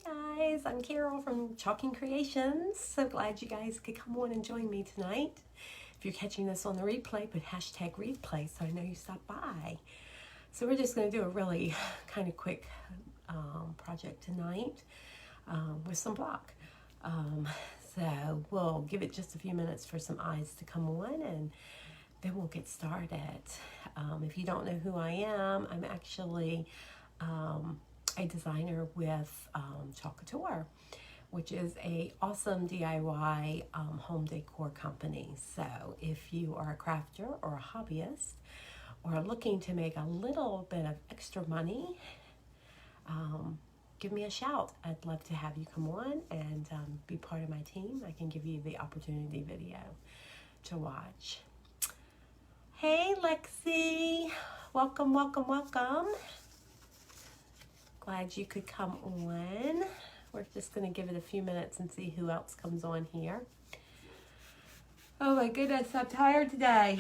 Hey guys, I'm Carol from Chalk Creations. So glad you guys could come on and join me tonight. If you're catching this on the replay, put hashtag replay so I know you stopped by. So we're just going to do a really kind of quick project tonight with some block. So we'll give it just a few minutes for some eyes to come on and then we'll get started. If you don't know who I am, I'm actually a designer with Chalk Couture, which is a awesome DIY home decor company. So if you are a crafter or a hobbyist or looking to make a little bit of extra money, give me a shout. I'd love to have you come on and be part of my team. I can give you the opportunity video to watch. Hey Lexi, welcome, welcome, welcome. Glad you could come on. We're just going to give it a few minutes and see who else comes on here. Oh my goodness, I'm tired today.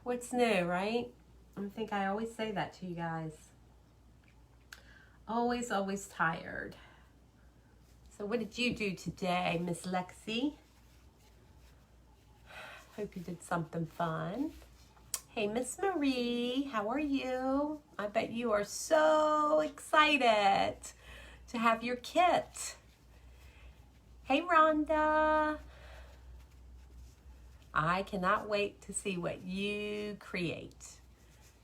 What's new, right? I think I always say that to you guys. Always, always tired. So what did you do today, Miss Lexi? Hope you did something fun. Hey, Miss Marie, how are you? I bet you are so excited to have your kit. Hey, Rhonda. I cannot wait to see what you create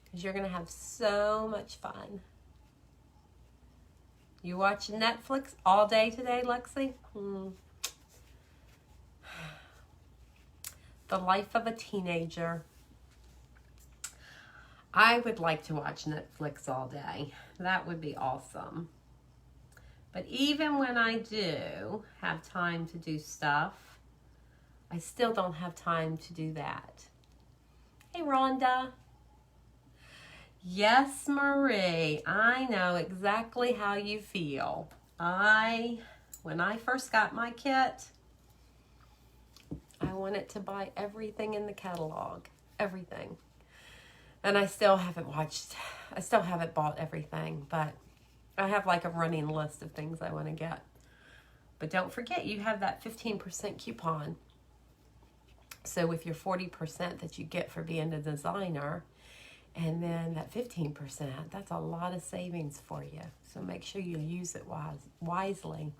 because you're going to have so much fun. You watching Netflix all day today, Lexi? The life of a teenager. I would like to watch Netflix all day. That would be awesome. But even when I do have time to do stuff, I still don't have time to do that. Hey, Rhonda. Yes, Marie, I know exactly how you feel. When I first got my kit, I wanted to buy everything in the catalog. Everything. And I still haven't bought everything, but I have like a running list of things I want to get. But don't forget, you have that 15% coupon. So with your 40% that you get for being a designer, and then that 15%, that's a lot of savings for you. So make sure you use it wisely.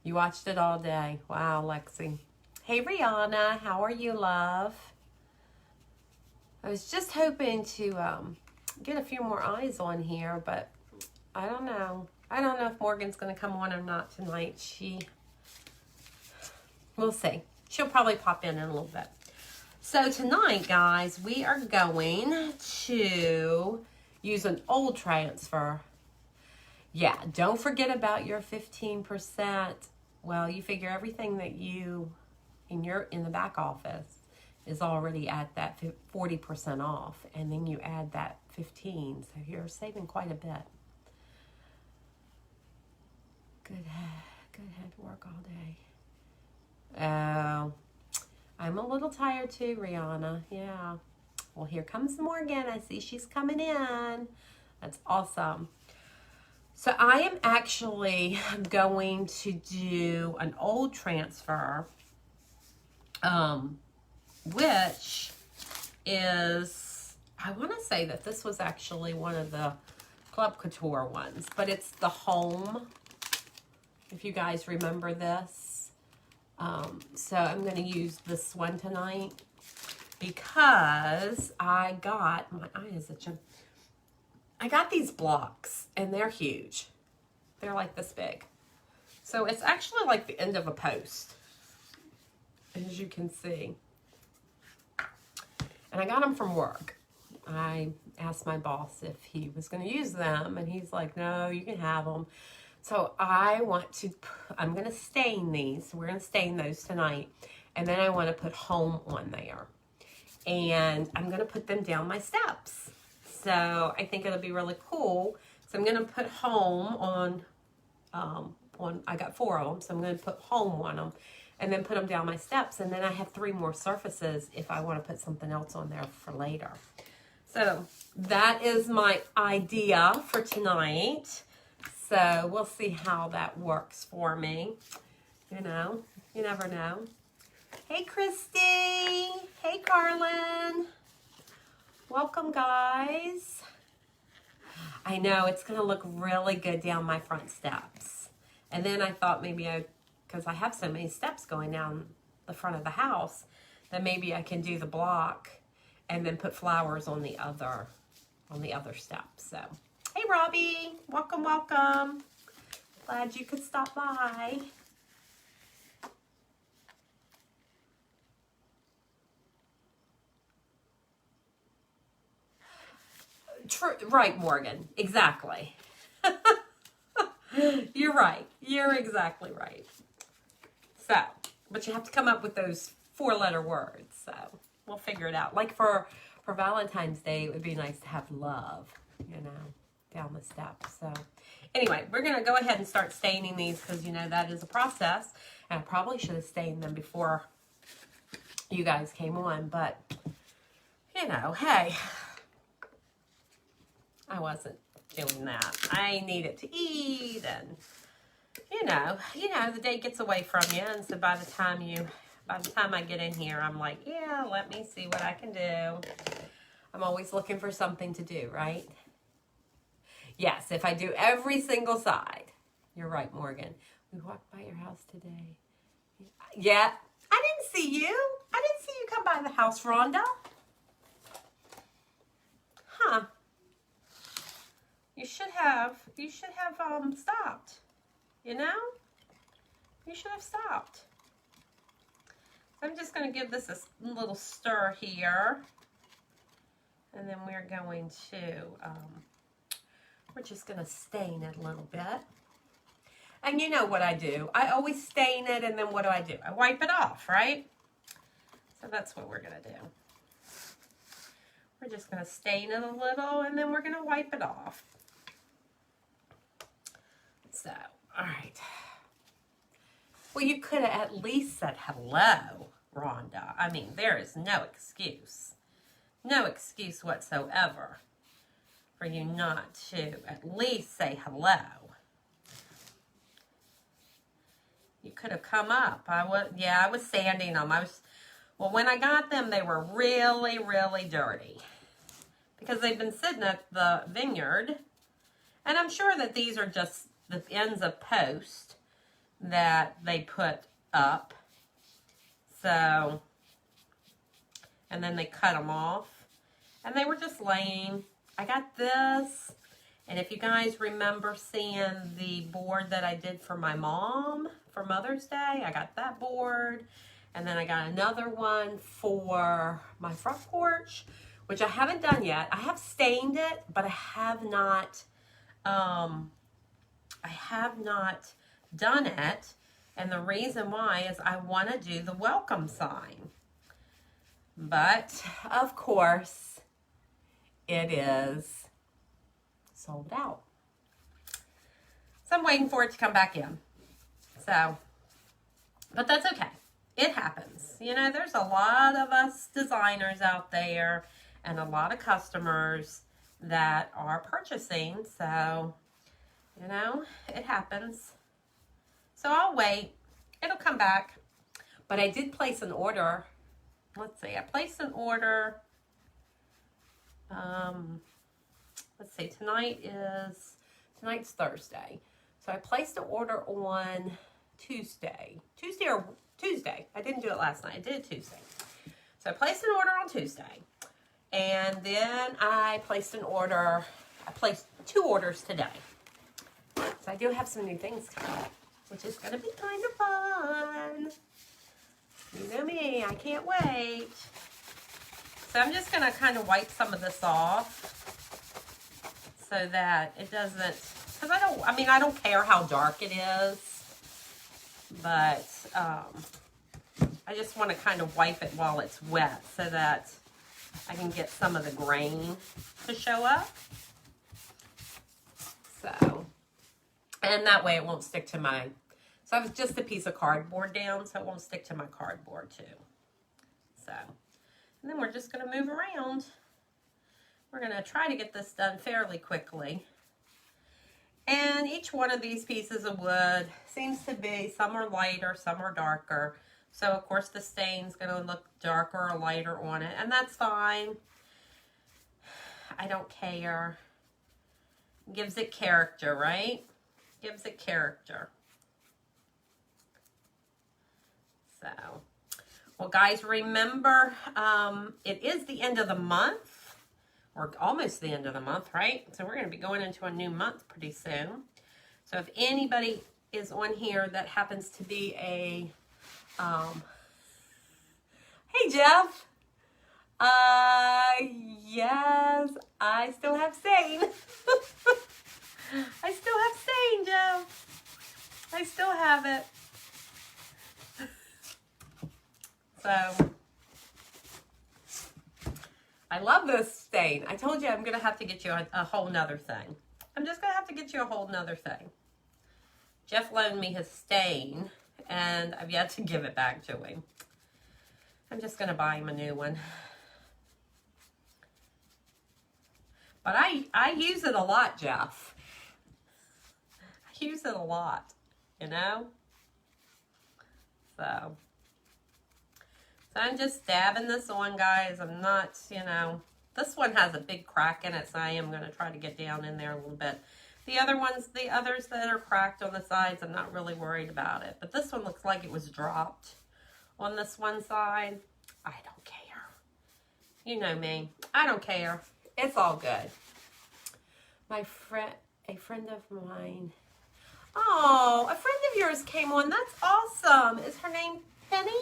You watched it all day. Wow, Lexi. Hey, Rihanna, how are you, love? I was just hoping to get a few more eyes on here, but I don't know. I don't know if Morgan's going to come on or not tonight. We'll see. She'll probably pop in a little bit. So tonight, guys, we are going to use an old transfer. Yeah, don't forget about your 15%. Well, you figure everything that you in the back office is already at that 40% off, and then you add that 15, so you're saving quite a bit. Good head work all day. Oh, I'm a little tired too, Rihanna. Yeah. Well, here comes Morgan. I see she's coming in. That's awesome. So I am actually going to do an old transfer, which is, I want to say that this was actually one of the Chalk Couture ones, but it's the Home, if you guys remember this. So I'm going to use this one tonight because I got these blocks and they're huge. They're like this big. So it's actually like the end of a post, as you can see. And I got them from work. I asked my boss if he was going to use them, and he's like, no, you can have them. So I'm going to stain these. We're going to stain those tonight. And then I want to put Home on there. And I'm going to put them down my steps. So I think it'll be really cool. So I'm going to put Home on I got 4 of them, so I'm going to put Home on them. And then put them down my steps, and then I have 3 more surfaces if I want to put something else on there for later. So that is my idea for tonight. So we'll see how that works for me. You know, you never know. Hey, Christy. Hey, Carlin. Welcome, guys. I know it's going to look really good down my front steps. And then I thought maybe because I have so many steps going down the front of the house, that maybe I can do the block and then put flowers on the other steps. So, hey, Robbie. Welcome, welcome. Glad you could stop by. True, right, Morgan. Exactly. You're right. You're exactly right. So, but you have to come up with those 4-letter words. So, we'll figure it out. Like for Valentine's Day, it would be nice to have love, you know, down the steps. So, anyway, we're going to go ahead and start staining these because, you know, that is a process. And I probably should have stained them before you guys came on. But, you know, hey, I wasn't doing that. I needed to eat and, you know, the day gets away from you. And so by the time I get in here, I'm like, yeah, let me see what I can do. I'm always looking for something to do, right? Yes, if I do every single side. You're right, Morgan. We walked by your house today. Yeah, I didn't see you. I didn't see you come by the house, Rhonda. Huh. You should have stopped, you know? You should have stopped. So I'm just going to give this a little stir here. And then we're going to, we're just going to stain it a little bit. And you know what I do. I always stain it, and then what do? I wipe it off, right? So that's what we're going to do. We're just going to stain it a little, and then we're going to wipe it off. So, all right. Well, you could have at least said hello, Rhonda. I mean, there is no excuse. No excuse whatsoever for you not to at least say hello. You could have come up. I was sanding them. Well, when I got them, they were really, really dirty because they've been sitting at the vineyard. And I'm sure that these are just the ends of post that they put up. So, and then they cut them off. And they were just laying. I got this. And if you guys remember seeing the board that I did for my mom for Mother's Day, I got that board. And then I got another one for my front porch, which I haven't done yet. I have stained it, but I have not done it. And the reason why is I want to do the welcome sign. But, of course, it is sold out. So I'm waiting for it to come back in. So, but that's okay. It happens. You know, there's a lot of us designers out there and a lot of customers that are purchasing. So, you know, it happens. So I'll wait. It'll come back. But I did place an order. Let's see. I placed an order. Let's see. Tonight's Thursday. So I placed an order on Tuesday. Tuesday. I didn't do it last night. I did it Tuesday. So I placed an order on Tuesday. And then I placed 2 orders today. So I do have some new things coming, which is going to be kind of fun. You know me, I can't wait. So I'm just going to kind of wipe some of this off so that it doesn't, because I don't care how dark it is, but I just want to kind of wipe it while it's wet so that I can get some of the grain to show up. So, and that way it won't stick to my, so I have just a piece of cardboard down so it won't stick to my cardboard too. So, and then we're just going to move around. We're going to try to get this done fairly quickly. And you each one of these pieces of wood seems to be, some are lighter, some are darker. So, of course, the stain's going to look darker or lighter on it, and that's fine. I don't care. Gives it character, right? Gives it character. So, well, guys, remember, it is the end of the month, or almost the end of the month, right? So we're going to be going into a new month pretty soon. So if anybody is on here that happens to be a, hey, Jeff. Yes, I still have stain. I still have stain, Jeff. I still have it. So, I love this stain. I told you I'm going to have to get you a whole nother thing. I'm just going to have to get you a whole nother thing. Jeff loaned me his stain, and I've yet to give it back to him. I'm just going to buy him a new one. But I use it a lot, Jeff. I use it a lot, you know? So I'm just dabbing this on, guys. I'm not, you know, this one has a big crack in it, so I am going to try to get down in there a little bit. The others that are cracked on the sides, I'm not really worried about it. But this one looks like it was dropped on this one side. I don't care. You know me. I don't care. It's all good. A friend of mine. Oh, a friend of yours came on. That's awesome. Is her name Penny?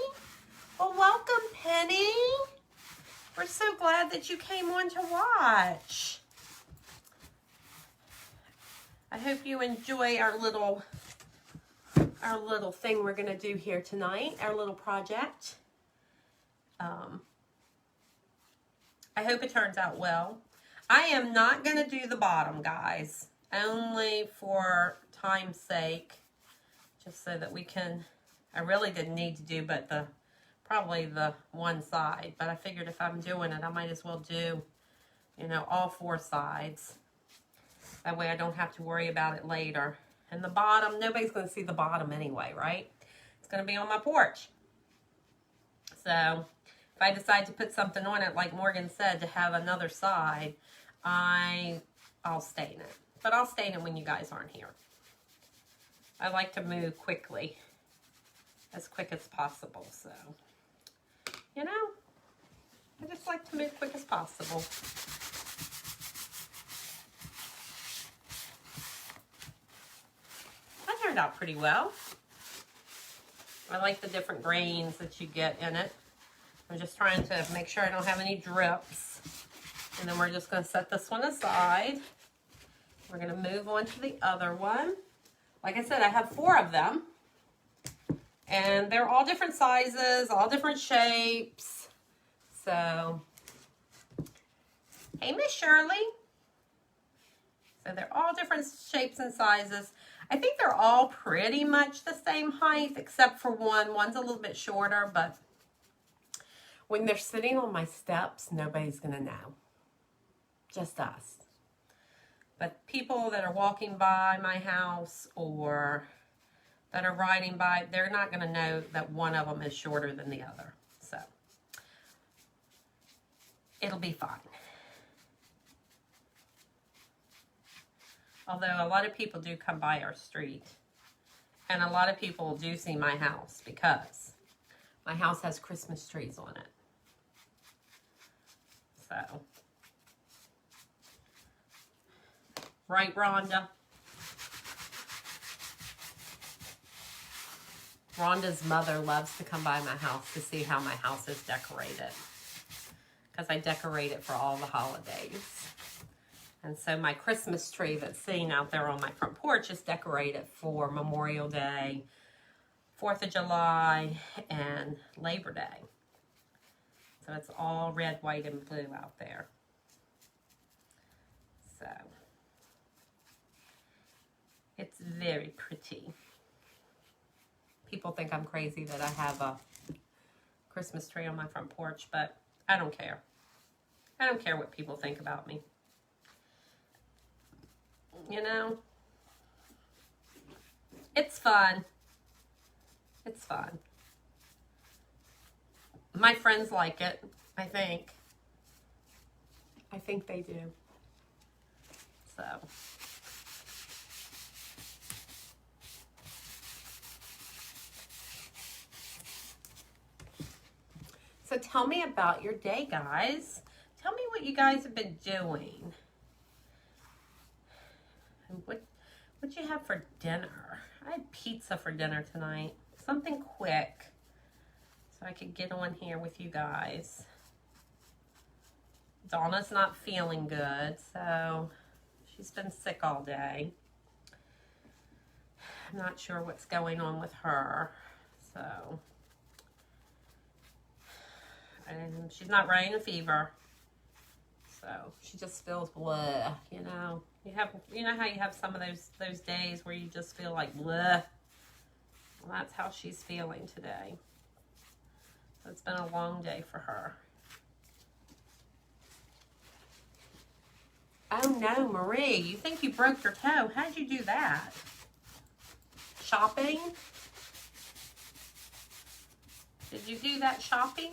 Well, welcome, Penny. We're so glad that you came on to watch. I hope you enjoy our little thing we're going to do here tonight, our little project. I hope it turns out well. I am not going to do the bottom, guys, only for time's sake, just so that we can, I really didn't need to do but probably the one side, but I figured if I'm doing it, I might as well do, you know, all four sides. That way I don't have to worry about it later. And the bottom, nobody's going to see the bottom anyway, right? It's going to be on my porch. So if I decide to put something on it, like Morgan said, to have another side, I'll stain it. But I'll stain it when you guys aren't here. I like to move quickly, as quick as possible. So, you know, I just like to move quick as possible. That turned out pretty well. I like the different grains that you get in it. I'm just trying to make sure I don't have any drips. And then we're just going to set this one aside. We're going to move on to the other one. Like I said, I have 4 of them. And they're all different sizes, all different shapes. So, hey, Miss Shirley. So they're all different shapes and sizes. I think they're all pretty much the same height, except for one. One's a little bit shorter, but when they're sitting on my steps, nobody's going to know. Just us. But people that are walking by my house or that are riding by, they're not going to know that one of them is shorter than the other. So, it'll be fine. Although a lot of people do come by our street. And a lot of people do see my house because my house has Christmas trees on it. So, right, Rhonda? Rhonda's mother loves to come by my house to see how my house is decorated. Because I decorate it for all the holidays. And so my Christmas tree that's sitting out there on my front porch is decorated for Memorial Day, 4th of July, and Labor Day. So it's all red, white, and blue out there. So it's very pretty. People think I'm crazy that I have a Christmas tree on my front porch, but I don't care. I don't care what people think about me. You know, It's fun. It's fun. My friends like it, I think. I think they do. So. So tell me about your day, guys. Tell me what you guys have been doing. And what'd you have for dinner? I had pizza for dinner tonight. Something quick. So I could get on here with you guys. Donna's not feeling good, so she's been sick all day. I'm not sure what's going on with her. So... and she's not running a fever, so she just feels blah. You know how you have some of those days where you just feel like blah. Well, that's how she's feeling today. So it's been a long day for her. Oh no, Marie! You think you broke your toe? How'd you do that? Shopping? Did you do that shopping?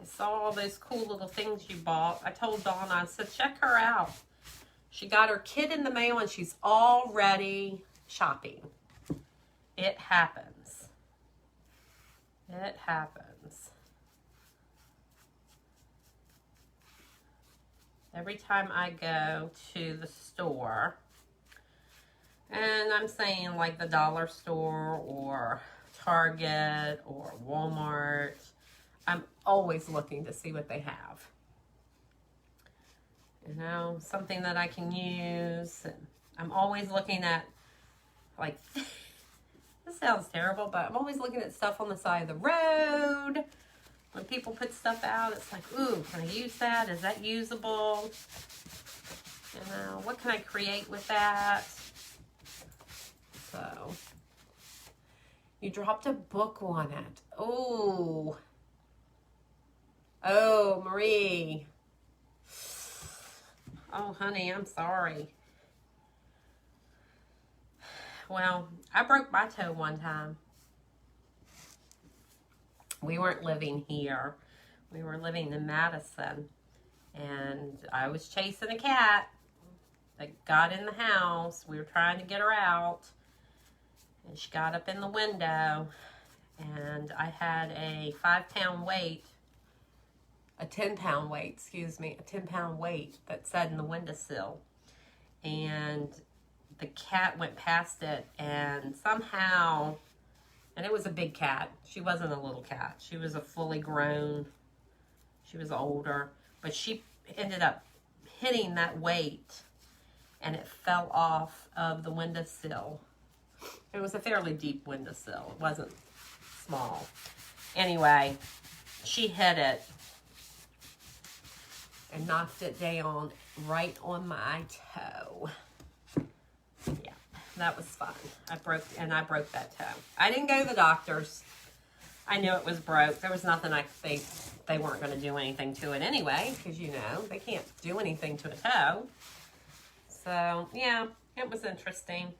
I saw all those cool little things you bought. I told Donna, I said, check her out. She got her kit in the mail and she's already shopping. It happens. It happens. Every time I go to the store, and I'm saying like the dollar store or Target or Walmart, I'm always looking to see what they have. You know, something that I can use. And I'm always looking at, like, this sounds terrible, but I'm always looking at stuff on the side of the road. When people put stuff out, it's like, ooh, can I use that? Is that usable? You know, what can I create with that? So, you dropped a book on it. Oh. Oh, Marie. Oh, honey, I'm sorry. Well, I broke my toe one time. We weren't living here. We were living in Madison. And I was chasing a cat that got in the house. We were trying to get her out. And she got up in the window. And I had a 5-pound weight. A 10-pound weight, excuse me, a 10-pound weight that sat in the windowsill. And the cat went past it and somehow, and it was a big cat. She wasn't a little cat. She was a fully grown, she was older, but she ended up hitting that weight and it fell off of the windowsill. It was a fairly deep windowsill. It wasn't small. Anyway, she hit it and knocked it down right on my toe. Yeah, that was fun. I broke that toe. I didn't go to the doctors. I knew it was broke. There was nothing they weren't going to do anything to it anyway, because, you know, they can't do anything to a toe. So, yeah, it was interesting.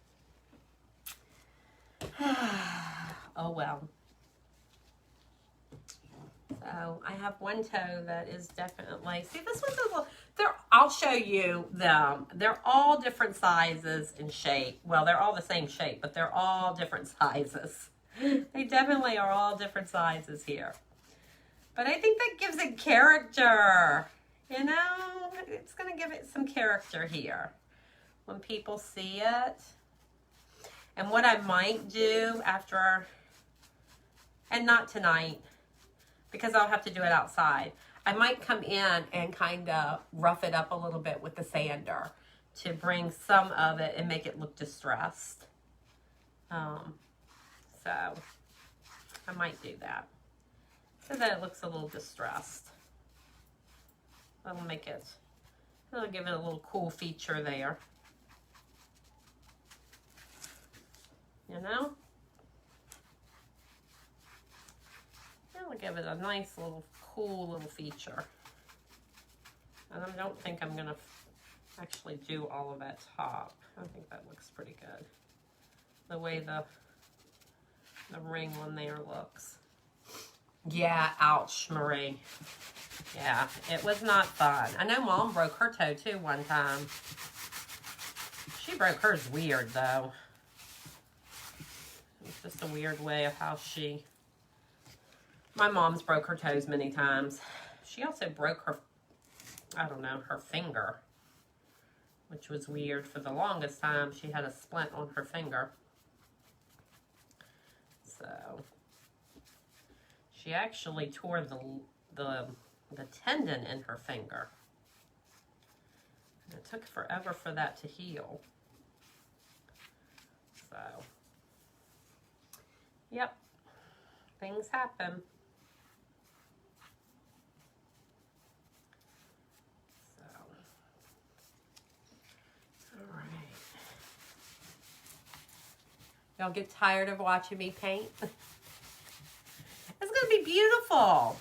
Oh, well. So I have one toe that is definitely, see, this one's a little, I'll show you them. They're all different sizes and shape. Well, they're all the same shape, but they're all different sizes. They definitely are all different sizes here. But I think that gives it character. You know, it's going to give it some character here when people see it. And what I might do after, and not tonight, because I'll have to do it outside, I might come in and kind of rough it up a little bit with the sander to bring some of it and make it look distressed. So I might do that so that it looks a little distressed. That'll make it, it'll give it a little cool feature there. You know? I'll give it a nice little cool little feature. And I don't think I'm gonna actually do all of that top. I think that looks pretty good. the way the ring on there looks. Yeah, ouch, Marie. Yeah, it was not fun. I know Mom broke her toe too one time. She broke hers weird though. It's just a weird way of how she... My mom's broke her toes many times. She also broke her, I don't know, her finger, which was weird. For the longest time, she had a splint on her finger. So, she actually tore the tendon in her finger. And it took forever for that to heal. So, yep, things happen. So, all right. Y'all get tired of watching me paint? It's going to be beautiful.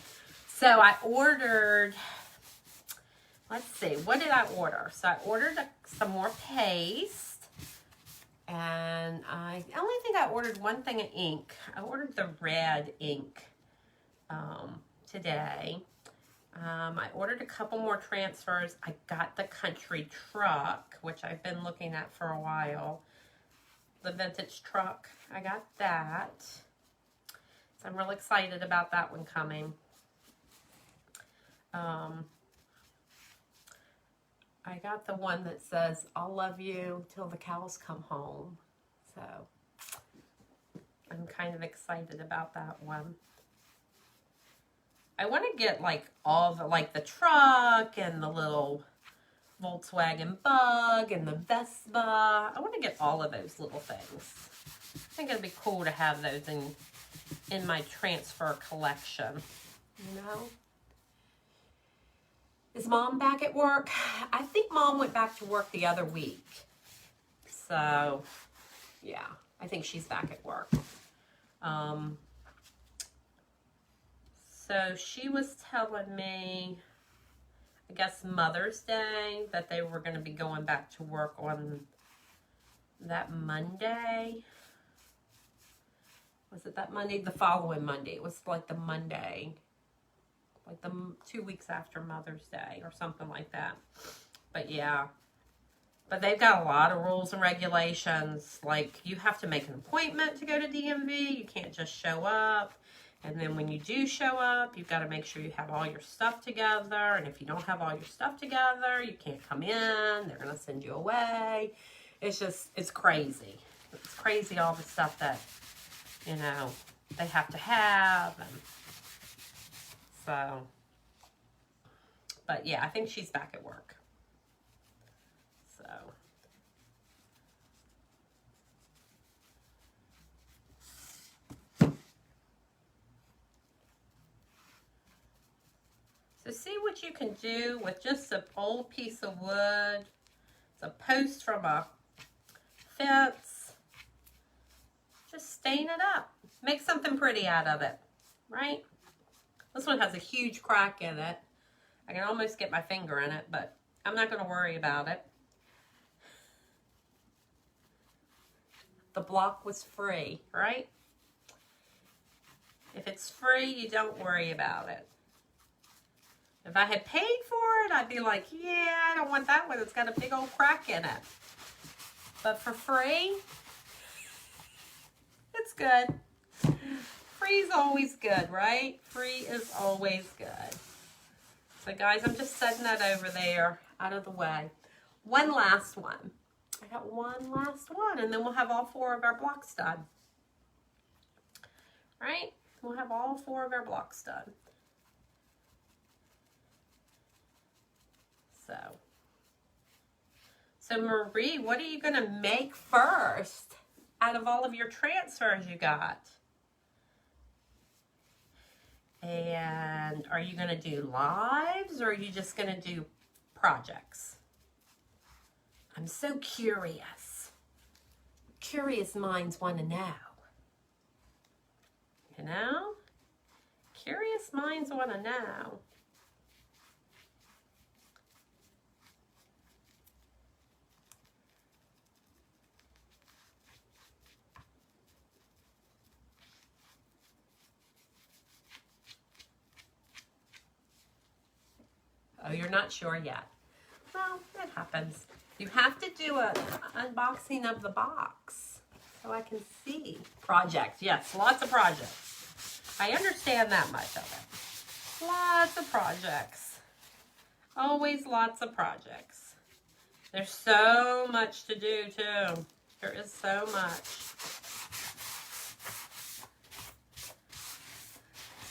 So I ordered, let's see, what did I order? So I ordered some more paste. And I only think I ordered one thing of ink. I ordered the red ink today. I ordered a couple more transfers. I got the country truck, which I've been looking at for a while. The vintage truck. I got that. So I'm real excited about that one coming. I got the one that says, I'll love you till the cows come home. So I'm kind of excited about that one. I want to get like all the, like the truck and the little Volkswagen Bug and the Vespa. I want to get all of those little things. I think it'd be cool to have those in my transfer collection, you know? Is Mom back at work? I think Mom went back to work the other week. So, yeah, I think she's back at work. So she was telling me, I guess Mother's Day, that they were going to be going back to work on that Monday. Was it that Monday? The following Monday. It was like the Monday, like the 2 weeks after Mother's Day or something like that. But yeah, but they've got a lot of rules and regulations. Like you have to make an appointment to go to DMV. You can't just show up. And then when you do show up, you've got to make sure you have all your stuff together. And if you don't have all your stuff together, you can't come in. They're going to send you away. It's just, it's crazy. It's crazy all the stuff that, you know, they have to have. And so, but yeah, I think she's back at work. So. So see what you can do with just an old piece of wood. It's a post from a fence. Just stain it up. Make something pretty out of it, right? This one has a huge crack in it. I can almost get my finger in it, but I'm not going to worry about it. The block was free, right? If it's free, you don't worry about it. If I had paid for it, I'd be like, yeah, I don't want that one. It's got a big old crack in it. But for free, it's good. Free is always good, right? Free is always good. So guys, I'm just setting that over there out of the way. One last one. I got one last one, and then we'll have all 4 of our blocks done. Right? We'll have all 4 of our blocks done. So Marie, what are you going to make first out of all of your transfers you got? And are you going to do lives, or are you just going to do projects? I'm so curious. Curious minds want to know. You know? Curious minds want to know. Oh, you're not sure yet. Well, it happens. You have to do an unboxing of the box so I can see. Project, yes, lots of projects. I understand that much of it. Lots of projects. Always lots of projects. There's so much to do, too. There is so much.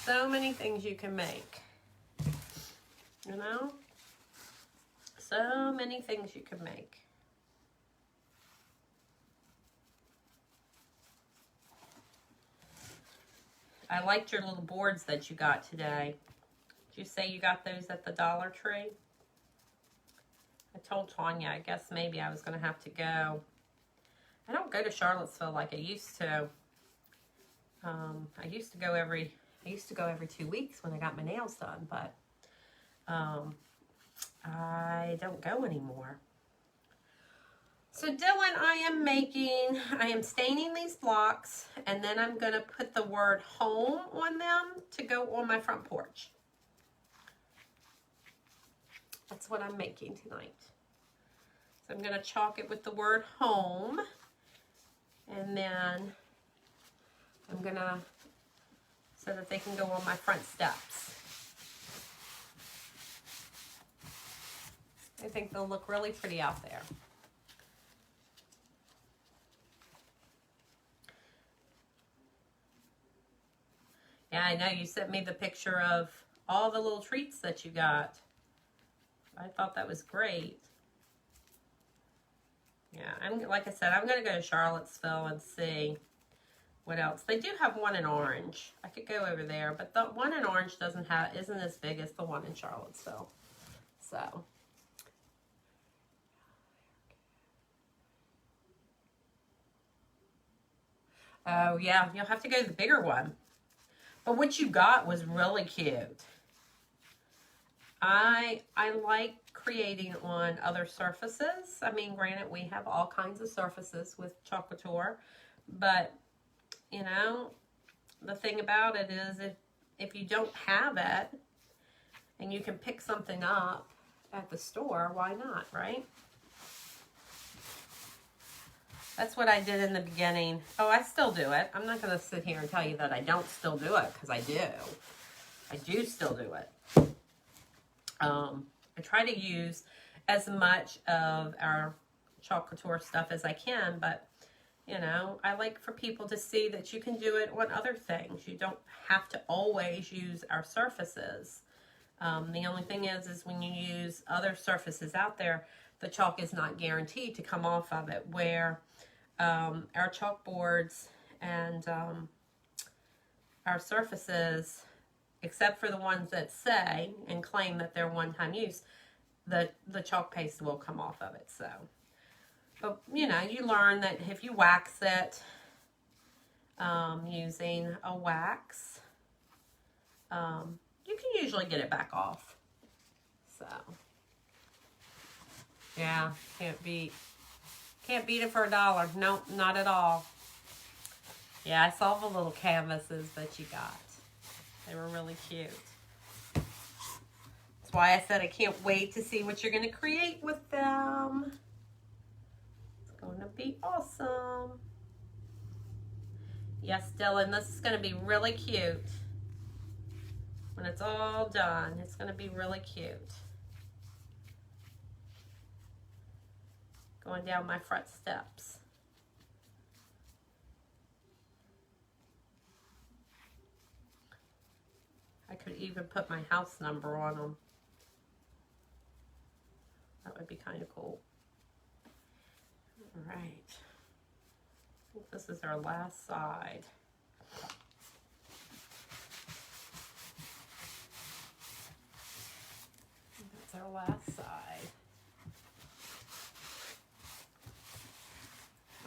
So many things you can make. You know? So many things you can make. I liked your little boards that you got today. Did you say you got those at the Dollar Tree? I told Tanya, I guess maybe I was going to have to go. I don't go to Charlottesville like I used to. I used to go every 2 weeks when I got my nails done, but I don't go anymore. So Dylan, I am staining these blocks, and then I'm going to put the word home on them to go on my front porch. That's what I'm making tonight. So I'm going to chalk it with the word home, and then I'm going to, so that they can go on my front steps. I think they'll look really pretty out there. Yeah, I know you sent me the picture of all the little treats that you got. I thought that was great. Yeah, like I said, I'm going to go to Charlottesville and see what else. They do have one in Orange. I could go over there, but the one in Orange isn't as big as the one in Charlottesville. So, oh yeah, you'll have to go to the bigger one. But what you got was really cute. I like creating on other surfaces. I mean, granted, we have all kinds of surfaces with Chalk Couture, but you know, the thing about it is if you don't have it and you can pick something up at the store, why not, right? That's what I did in the beginning. Oh, I still do it. I'm not going to sit here and tell you that I don't still do it, because I do. I do still do it. I try to use as much of our Chalk Couture stuff as I can, but, you know, I like for people to see that you can do it on other things. You don't have to always use our surfaces. The only thing is when you use other surfaces out there, the chalk is not guaranteed to come off of it, where our chalkboards and our surfaces, except for the ones that say and claim that they're one-time use, the chalk paste will come off of it. So, but you know, you learn that if you wax it using a wax, you can usually get it back off. So, yeah, can't beat it for $1. Nope, not at all. Yeah, I saw the little canvases that you got. They were really cute. That's why I said I can't wait to see what you're going to create with them. It's going to be awesome. Yes, Dylan, this is going to be really cute. When it's all done, it's going to be really cute. Going down my front steps. I could even put my house number on them. That would be kind of cool. All right. I think this is our last side. That's our last side.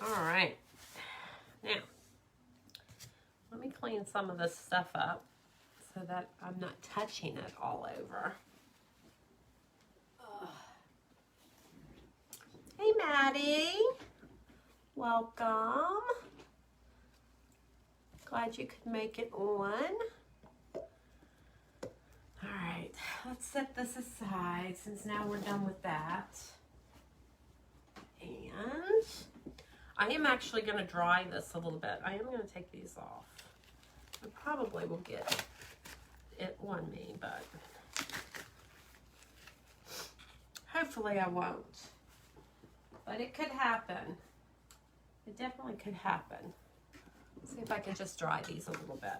All right. Now, let me clean some of this stuff up so that I'm not touching it all over. Hey, Maddie. Welcome. Glad you could make it on. All right. let's set this aside since now we're done with that. And I am actually going to dry this a little bit. I am going to take these off. I probably will get it on me, but hopefully I won't. But it could happen. It definitely could happen. Let's see if I can just dry these a little bit.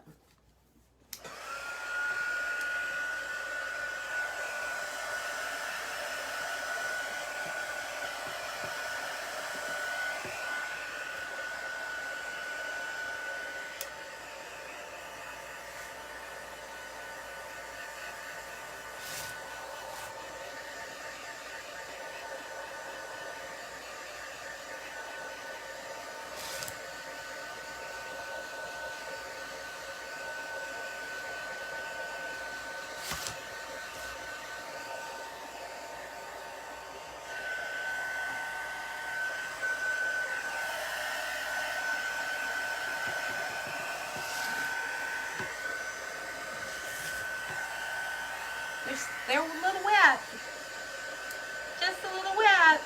They're a little wet. Just a little wet.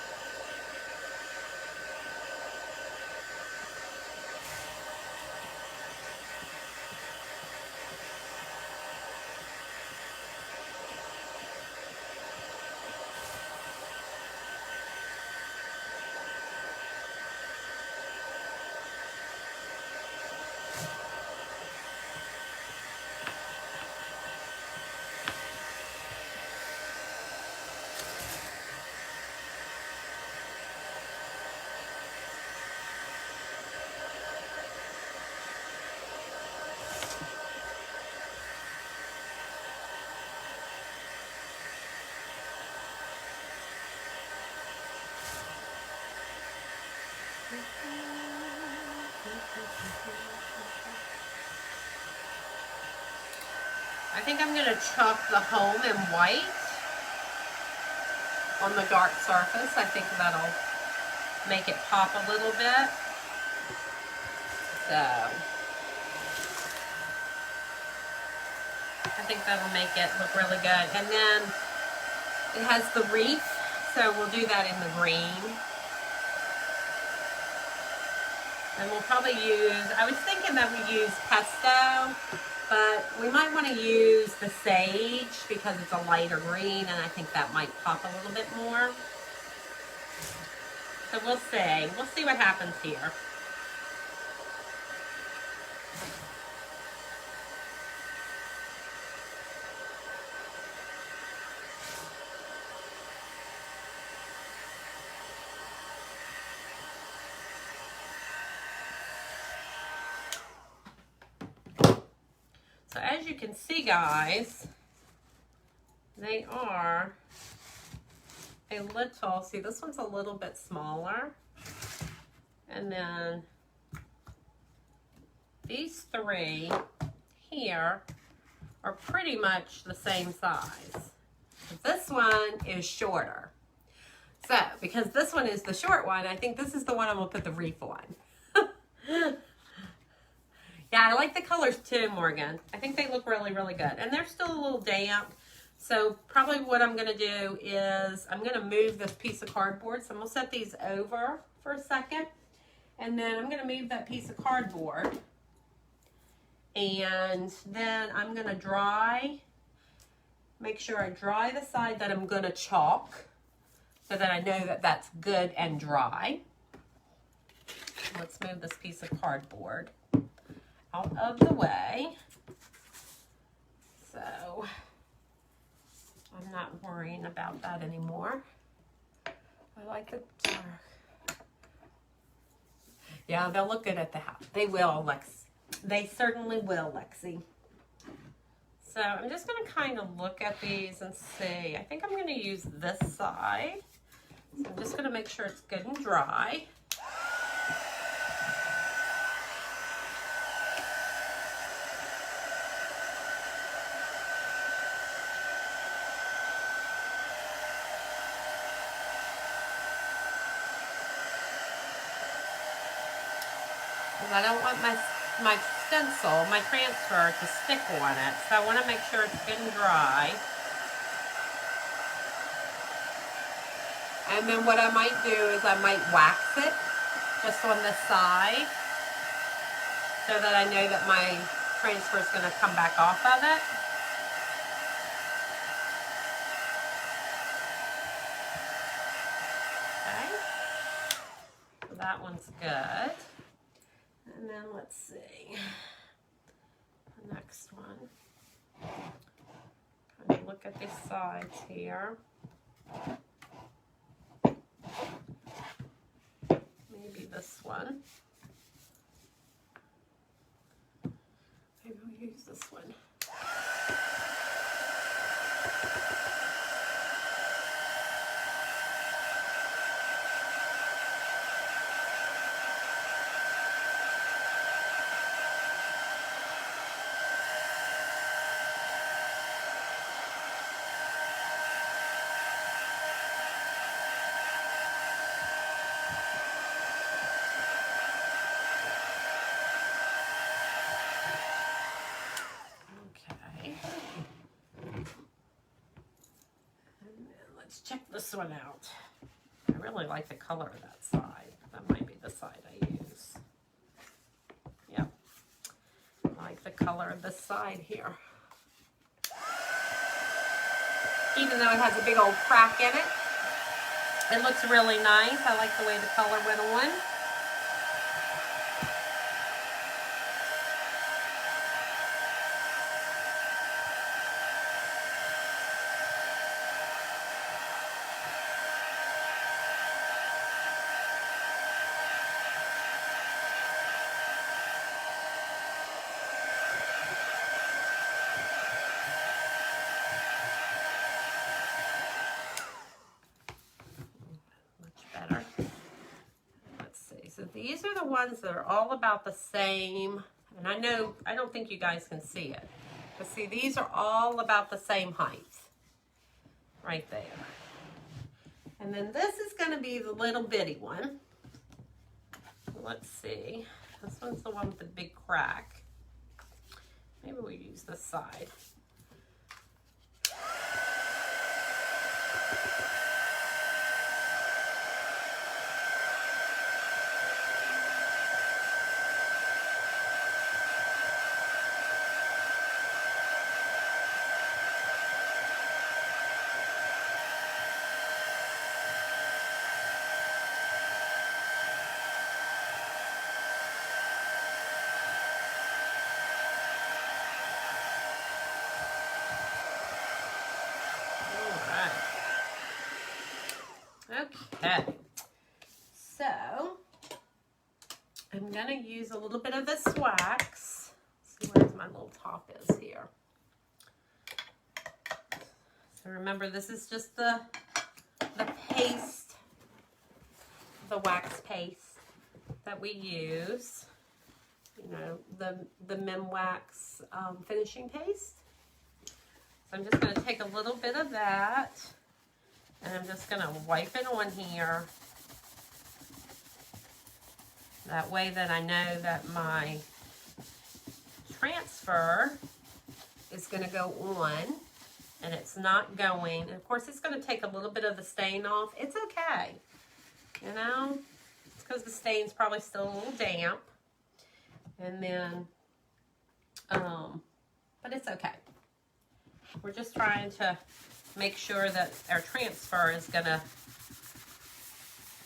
I think I'm going to chalk the home in white on the dark surface. I think that'll make it pop a little bit. So I think that'll make it look really good. And then it has the wreath, so we'll do that in the green. And we'll probably use, I was thinking that we use pesto, but we might want to use the sage because it's a lighter green, and I think that might pop a little bit more. So we'll see. We'll see what happens here. So as you can see, guys, they are a little, see this one's a little bit smaller. And then these three here are pretty much the same size. This one is shorter. So, because this one is the short one, I think this is the one I'm gonna put the wreath on. Yeah, I like the colors too, Morgan. I think they look really, really good. And they're still a little damp. So probably what I'm going to do is I'm going to move this piece of cardboard. So I'm going to set these over for a second. And then I'm going to move that piece of cardboard. And then I'm going to dry, make sure I dry the side that I'm going to chalk so that I know that that's good and dry. Let's move this piece of cardboard out of the way. So I'm not worrying about that anymore. I like the dark. Yeah, they'll look good at the house. They will, Lex. They certainly will, Lexi. So I'm just going to kind of look at these and see. I think I'm going to use this side. So I'm just going to make sure it's good and dry. I don't want my stencil, my transfer, to stick on it. So I want to make sure it's good and dry. And then what I might do is I might wax it just on the side so that I know that my transfer is going to come back off of it. Okay. So that one's good. And then let's see. The next one. Kind of look at these sides here. Maybe this one. Maybe we'll use this one. Check this one out. I really like the color of that side. That might be the side I use. Yep. I like the color of this side here. Even though it has a big old crack in it, it looks really nice. I like the way the color went on. So these are the ones that are all about the same, and I don't think you guys can see it, but see, these are all about the same height, right there. And then this is going to be the little bitty one. Let's see, this one's the one with the big crack. Maybe we use this side. Okay, so I'm going to use a little bit of this wax. Let's see where my little top is here. So remember, this is just the paste, the wax paste that we use. You know, the Mim Wax finishing paste. So I'm just going to take a little bit of that. And I'm just going to wipe it on here. That way that I know that my transfer is going to go on and it's not going. And of course, it's going to take a little bit of the stain off. It's okay. You know, it's because the stain's probably still a little damp. And then, but it's okay. We're just trying to make sure that our transfer is going to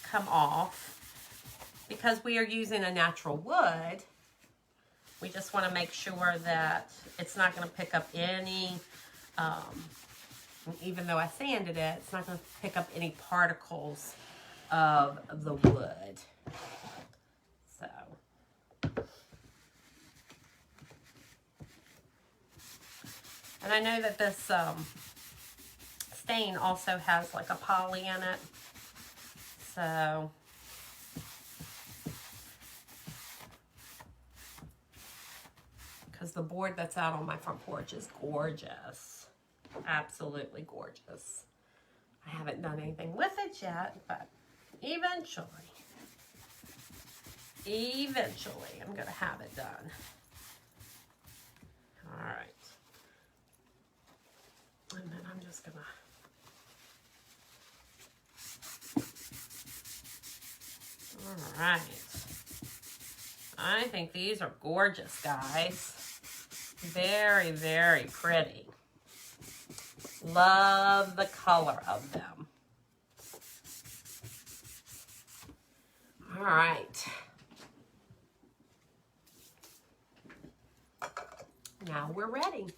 come off. Because we are using a natural wood, we just want to make sure that it's not going to pick up any, even though I sanded it, it's not going to pick up any particles of the wood. So. And I know that this stain also has like a poly in it. So. Because the board that's out on my front porch is gorgeous. Absolutely gorgeous. I haven't done anything with it yet, but eventually I'm going to have it done. All right. And then I'm just going to All right. I think these are gorgeous, guys. Very, very pretty. Love the color of them. All right. Now we're ready.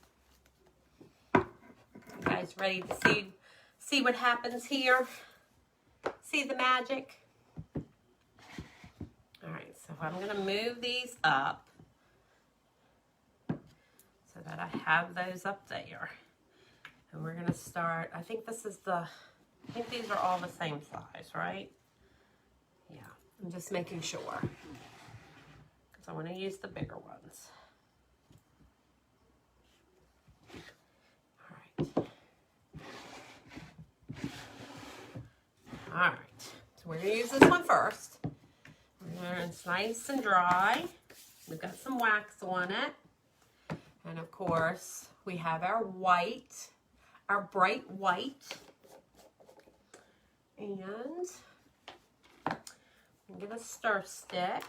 You guys ready to see what happens here? See the magic? All right, so I'm going to move these up so that I have those up there. And we're going to start, I think these are all the same size, right? Yeah, I'm just making sure because I want to use the bigger ones. All right, so we're going to use this one first. It's nice and dry. We've got some wax on it. And of course, we have our white, our bright white. And I'm going to get a stir stick.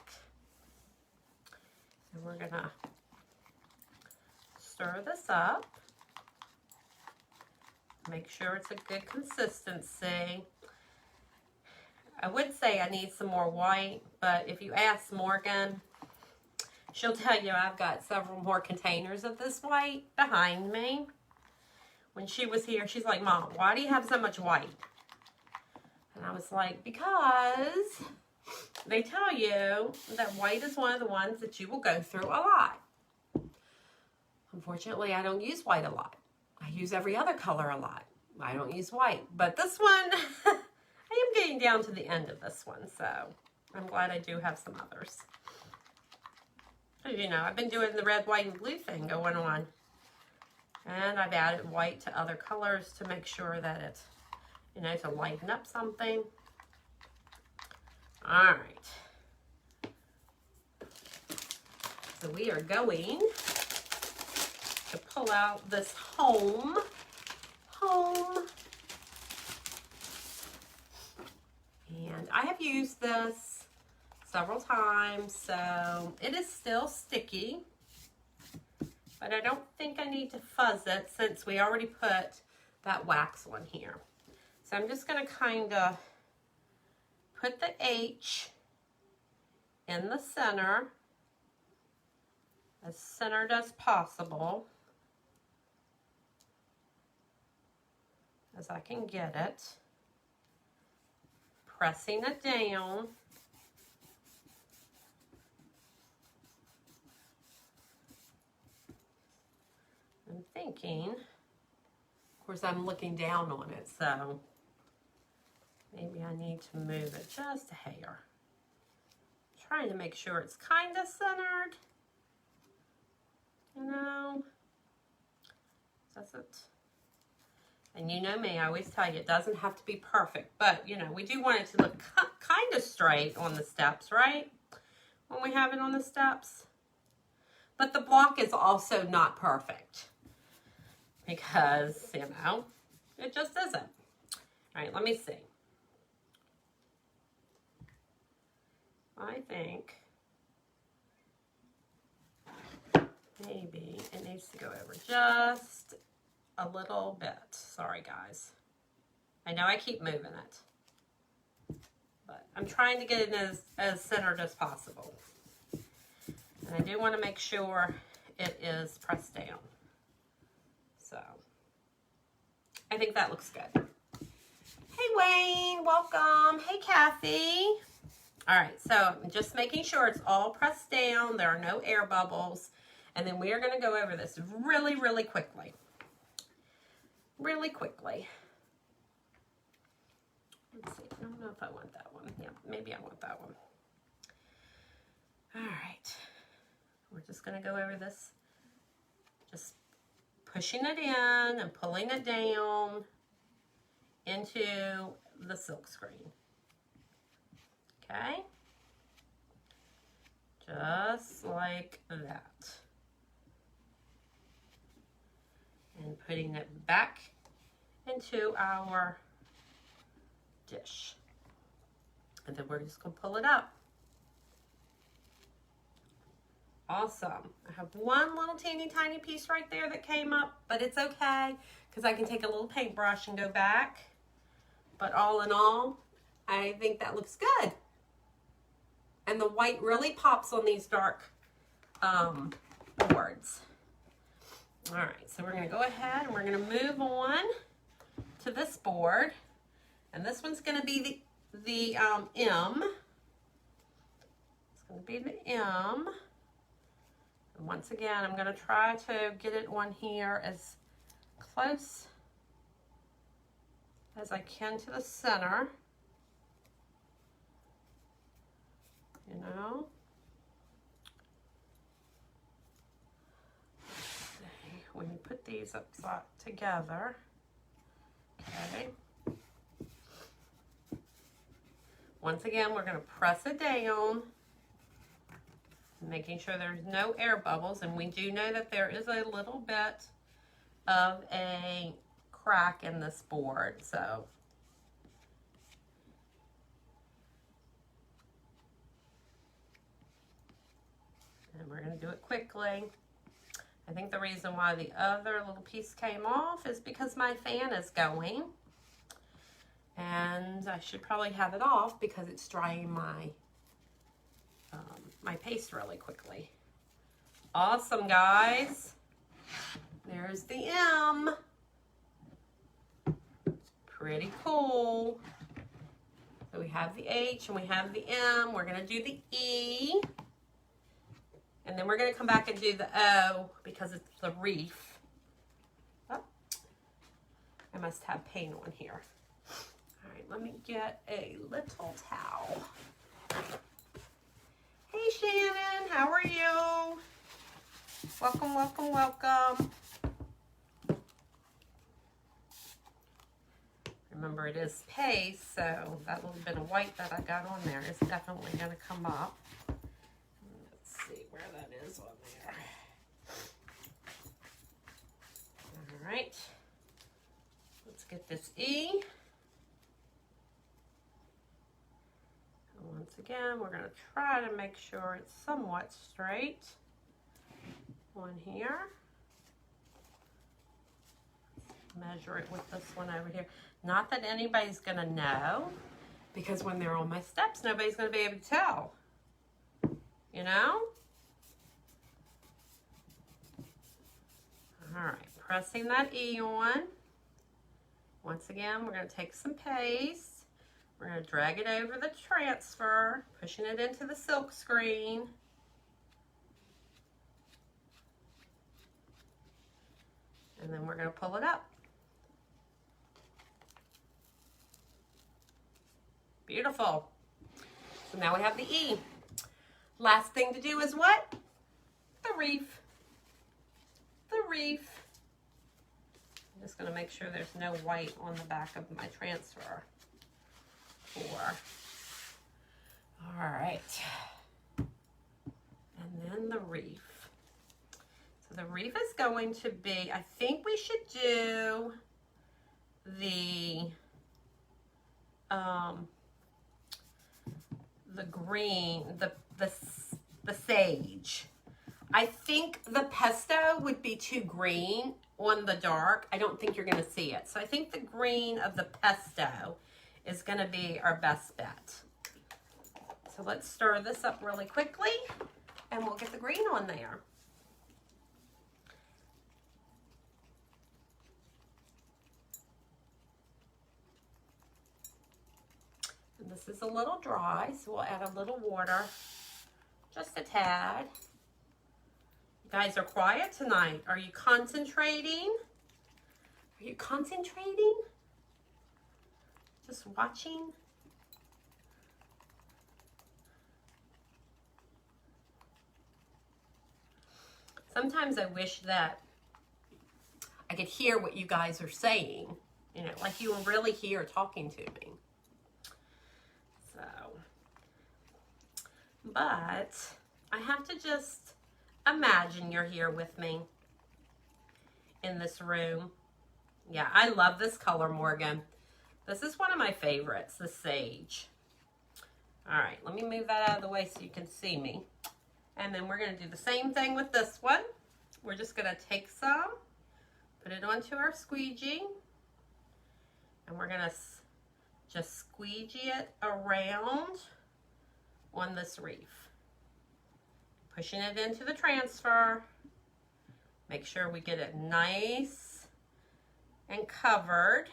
And we're going to stir this up. Make sure it's a good consistency. I would say I need some more white, but if you ask Morgan, she'll tell you I've got several more containers of this white behind me. When she was here, she's like, Mom, why do you have so much white? And I was like, because they tell you that white is one of the ones that you will go through a lot. Unfortunately, I don't use white a lot. I use every other color a lot. I don't use white. But this one, I am getting down to the end of this one, so I'm glad I do have some others. As you know, I've been doing the red, white, and blue thing going on. And I've added white to other colors to make sure that it's, you know, to lighten up something. All right. So we are going to pull out this Home. And I have used this several times, so it is still sticky. But I don't think I need to fuzz it since we already put that wax on here. So I'm just going to kind of put the H in the center, as centered as possible, as I can get it. Pressing it down. I'm thinking, of course I'm looking down on it, so maybe I need to move it just a hair. Trying to make sure it's kind of centered. You know, does it? And you know me, I always tell you, it doesn't have to be perfect, but you know, we do want it to look kind of straight on the steps, right? When we have it on the steps. But the block is also not perfect because, you know, it just isn't. All right, let me see. I think maybe it needs to go over just a little bit. Sorry, guys. I know I keep moving it, but I'm trying to get it as centered as possible. And I do want to make sure it is pressed down. So, I think that looks good. Hey, Wayne, welcome. Hey, Kathy. All right, so I'm just making sure it's all pressed down. There are no air bubbles. And then we are going to go over this really, really quickly. Really quickly. Let's see. I don't know if I want that one. Yeah, maybe I want that one. All right. We're just going to go over this. Just pushing it in and pulling it down into the silk screen. Okay? Just like that. And putting it back into our dish. And then we're just going to pull it up. Awesome. I have one little teeny tiny piece right there that came up, but it's okay because I can take a little paintbrush and go back. But all in all, I think that looks good. And the white really pops on these dark boards. All right, so we're going to go ahead and we're going to move on to this board. And this one's going to be the M. It's going to be the M. And once again, I'm going to try to get it on here as close as I can to the center. You know. When you put these upside together, okay. Once again, we're going to press it down, making sure there's no air bubbles, and we do know that there is a little bit of a crack in this board, so. And we're going to do it quickly. I think the reason why the other little piece came off is because my fan is going. And I should probably have it off because it's drying my my paste really quickly. Awesome, guys. There's the M. Pretty cool. So we have the H and we have the M. We're going to do the E. And then we're going to come back and do the O because it's the reef. Oh, I must have paint on here. All right, let me get a little towel. Hey, Shannon, how are you? Welcome, welcome, welcome. Remember, it is paste, so that little bit of white that I got on there is definitely going to come up. See where that is on there. All right, let's get this E. And once again, we're going to try to make sure it's somewhat straight on here. Measure it with this one over here. Not that anybody's going to know, because when they're on my steps, nobody's going to be able to tell. You know? All right, pressing that E on. Once again, we're going to take some paste. We're going to drag it over the transfer, pushing it into the silk screen. And then we're going to pull it up. Beautiful. So now we have the E. Last thing to do is what? The reef. The reef. I'm just going to make sure there's no white on the back of my transfer. All right. And then the reef. So the reef is going to be, I think we should do the green, the sage. I think the pesto would be too green on the dark. I don't think you're going to see it. So I think the green of the pesto is going to be our best bet. So let's stir this up really quickly and we'll get the green on there. And this is a little dry, so we'll add a little water, just a tad. You guys are quiet tonight. Are you concentrating? Are you concentrating? Just watching? Sometimes I wish that I could hear what you guys are saying, you know, like you were really here talking to me. So, but I have to just imagine you're here with me in this room. Yeah, I love this color, Morgan. This is one of my favorites, the sage. All right, let me move that out of the way so you can see me. And then we're gonna do the same thing with this one. We're just gonna take some, put it onto our squeegee, and we're gonna just squeegee it around on this reef. Pushing it into the transfer. Make sure we get it nice and covered.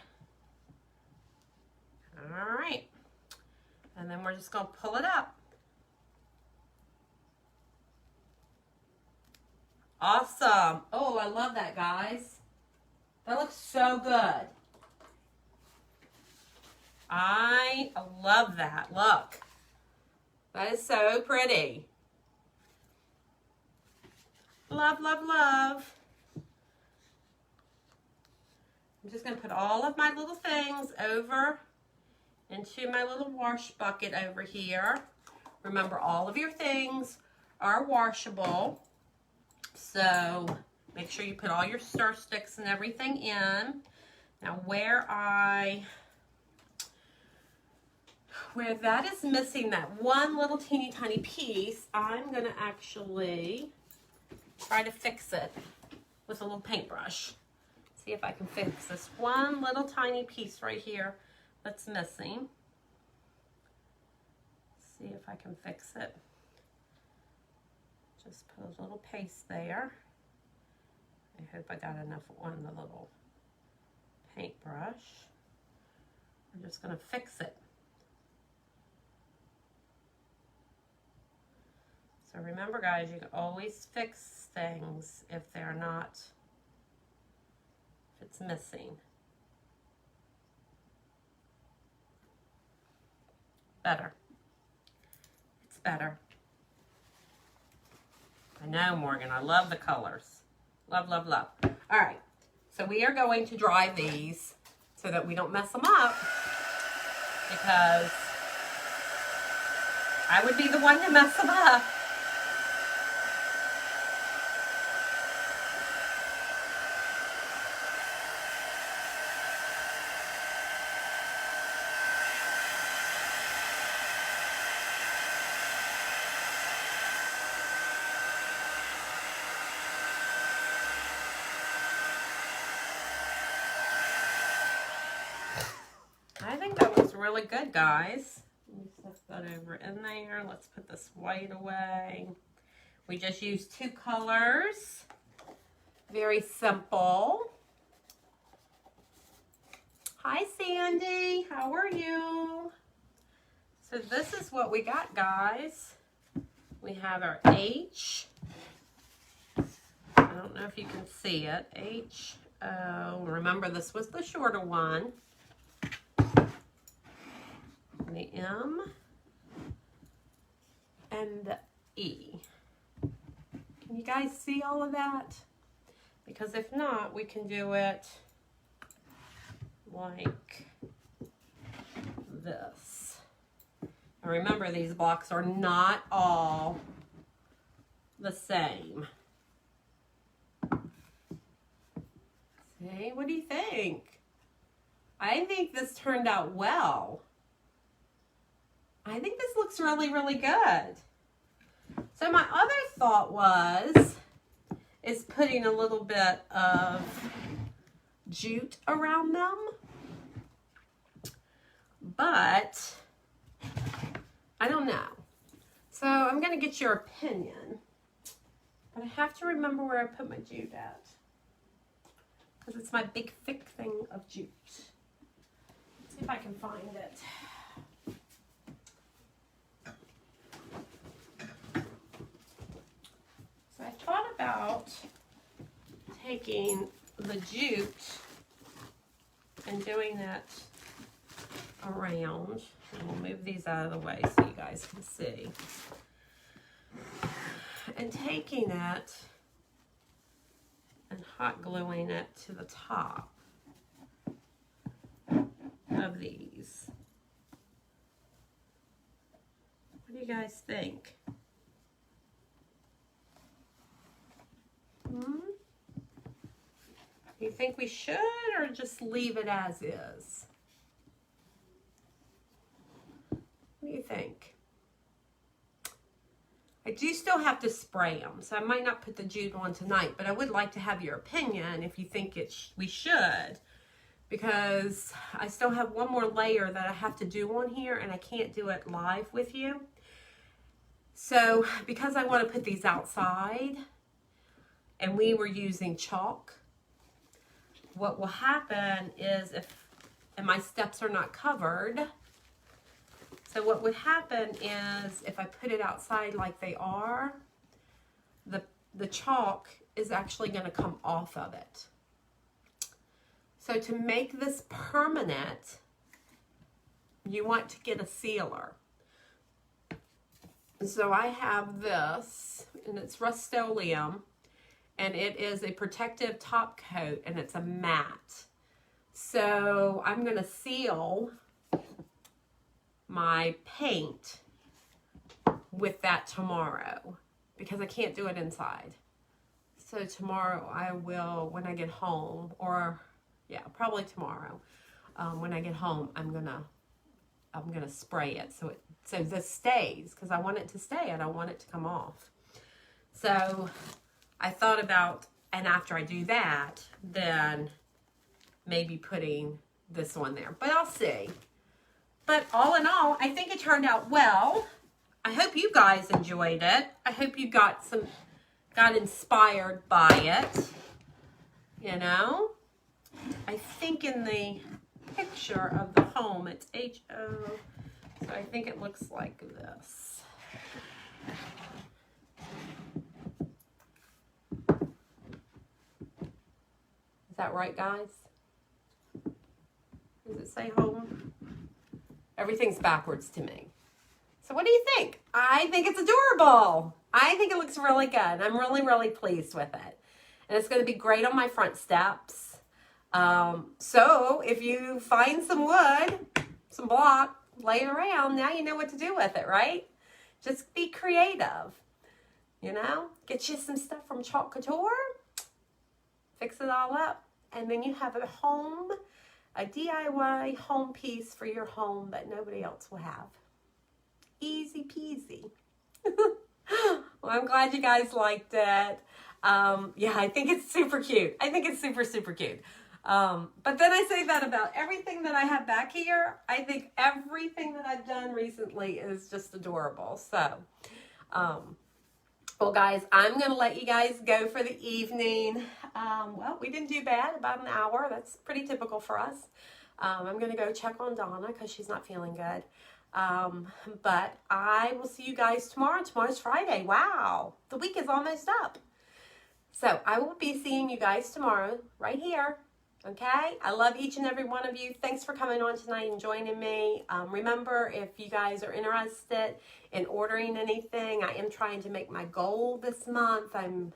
All right. And then we're just gonna pull it up. Awesome. Oh, I love that, guys. That looks so good. I love that. Look. That is so pretty. Love, love, love. I'm just going to put all of my little things over into my little wash bucket over here. Remember, all of your things are washable. So make sure you put all your stir sticks and everything in. Now where that is missing that one little teeny tiny piece, I'm going to actually try to fix it with a little paintbrush. See if I can fix this one little tiny piece right here that's missing. See if I can fix it. Just put a little paste there. I hope I got enough on the little paintbrush. I'm just going to fix it. So remember, guys, you can always fix things if it's missing. Better. It's better. I know, Morgan. I love the colors. Love, love, love. All right. So we are going to dry these so that we don't mess them up, because I would be the one to mess them up. I think that was really good, guys. Let me set that over in there. Let's put this white away. We just used 2 colors. Very simple. Hi, Sandy. How are you? So this is what we got, guys. We have our H. I don't know if you can see it. H-O. Remember, this was the shorter one. The M and the E. Can you guys see all of that? Because if not, we can do it like this. And remember, these blocks are not all the same. See, what do you think? I think this turned out well. I think this looks really, really good. So my other thought is putting a little bit of jute around them. But I don't know. So I'm going to get your opinion. But I have to remember where I put my jute at, because it's my big thick thing of jute. Let's see if I can find it. So I thought about taking the jute and doing that around. And we'll move these out of the way so you guys can see. And taking it and hot gluing it to the top of these. What do you guys think? Do you think we should, or just leave it as is? What do you think? I do still have to spray them, so I might not put the June one tonight, but I would like to have your opinion if you think we should, because I still have one more layer that I have to do on here, and I can't do it live with you. So because I want to put these outside, and we were using chalk, what will happen is and my steps are not covered, so what would happen is if I put it outside like they are, the chalk is actually going to come off of it. So to make this permanent, you want to get a sealer. So I have this, and it's Rust-Oleum, and it is a protective top coat, and it's a matte. So I'm going to seal my paint with that tomorrow, because I can't do it inside. So tomorrow I will, when I get home, or yeah, probably tomorrow, when I get home, I'm gonna spray it so this stays, because I want it to stay. I don't want it to come off. So I thought about, and after I do that, then maybe putting this one there, but I'll see. But all in all, I think it turned out well. I hope you guys enjoyed it. I hope you got inspired by it. You know, I think in the picture of the home, it's H-O, so I think it looks like this. Is that right, guys? Does it say home? Everything's backwards to me. So what do you think? I think it's adorable. I think it looks really good. I'm really, really pleased with it. And it's going to be great on my front steps. So if you find some wood, some block laying around, now you know what to do with it, right? Just be creative. You know, get you some stuff from Chalk Couture, fix it all up, and then you have a DIY home piece for your home that nobody else will have. Easy peasy. Well, I'm glad you guys liked it. Yeah, I think it's super cute. I think it's super, super cute. But then I say that about everything that I have back here. I think everything that I've done recently is just adorable. So, well, guys, I'm going to let you guys go for the evening. Well, we didn't do bad, about an hour. That's pretty typical for us. I'm going to go check on Donna because she's not feeling good. But I will see you guys tomorrow. Tomorrow's Friday. Wow. The week is almost up. So I will be seeing you guys tomorrow right here. Okay? I love each and every one of you. Thanks for coming on tonight and joining me. Remember, if you guys are interested in ordering anything, I am trying to make my goal this month. I'm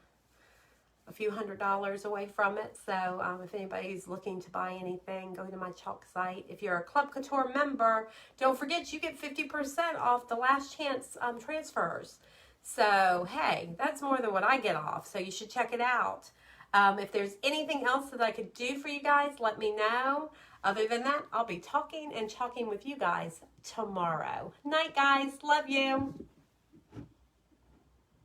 a few $100s away from it. So if anybody's looking to buy anything, go to my Chalk site. If you're a Club Couture member, don't forget you get 50% off the last chance transfers. So, hey, that's more than what I get off. So you should check it out. If there's anything else that I could do for you guys, let me know. Other than that, I'll be talking and chalking with you guys tomorrow. Night, guys. Love you.